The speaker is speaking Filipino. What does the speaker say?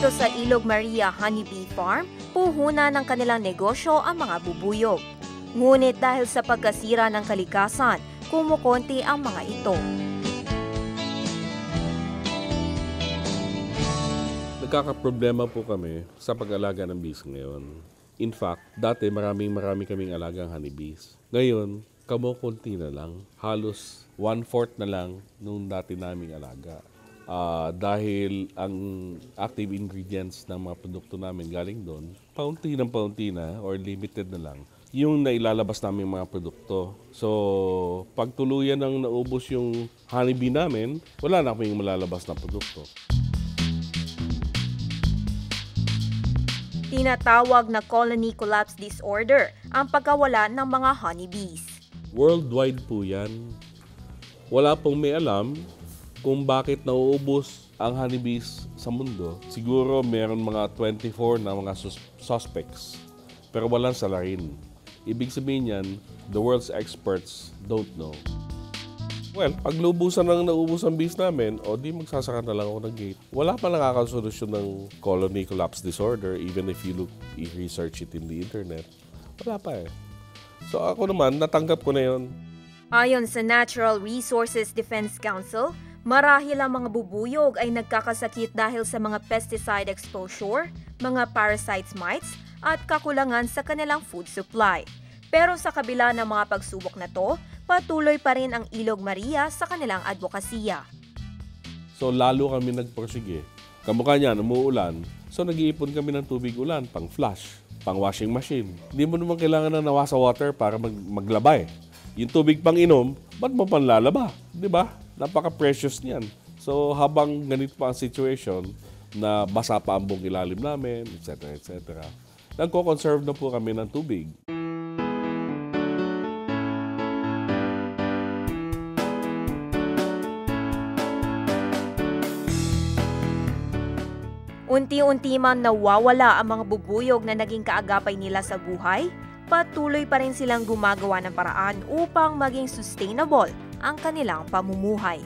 Dito sa Ilog Maria Honeybee Farm, puhunan ng kanilang negosyo ang mga bubuyog. Ngunit dahil sa pagkasira ng kalikasan, kumukonti ang mga ito. Nagkakaproblema po kami sa pag-alaga ng bees ngayon. In fact, dati marami kaming alagang honeybees. Ngayon, kamukunti na lang. Halos 1/4 na lang nung dati naming alaga. Dahil ang active ingredients ng mga produkto namin galing doon, paunti na or limited na lang yung nailalabas namin mga produkto. So, pag tuluyan ng naubos yung honeybee namin, wala na kaming malalabas na produkto. Tinatawag na colony collapse disorder ang pagkawala ng mga honeybees. Worldwide po yan. Wala pong may alam kung bakit nauubos ang honeybees sa mundo. Siguro meron mga 24 na mga suspects, pero walang salarin. Ibig sabihin yan, the world's experts don't know. Well, pag lubusan ng naubos ang bees namin, di magsasaka na lang ako ng gate. Wala pa nakakasolusyon ng colony collapse disorder, even if you research it in the internet. Wala pa eh. So ako naman, natanggap ko na yun. Ayon sa Natural Resources Defense Council, marahil ang mga bubuyog ay nagkakasakit dahil sa mga pesticide exposure, mga parasites mites, at kakulangan sa kanilang food supply. Pero sa kabila ng mga pagsubok na to, patuloy pa rin ang Ilog Maria sa kanilang advokasya. So lalo kami nagporsige. Kamukha niyan, umuulan. So nag-iipon kami ng tubig ulan, pang flush, pang washing machine. Hindi mo naman kailangan ng nawasa water para maglaba eh. Yung tubig pang inom, ba't mo panlalaba? Di ba? Napaka-precious niyan. So habang ganito pa ang situation, na basa pa ang buong ilalim namin, etc. Nagko-conserve na po kami ng tubig. Unti-unti man nawawala ang mga bubuyog na naging kaagapay nila sa buhay, patuloy pa rin silang gumagawa ng paraan upang maging sustainable ang kanilang pamumuhay.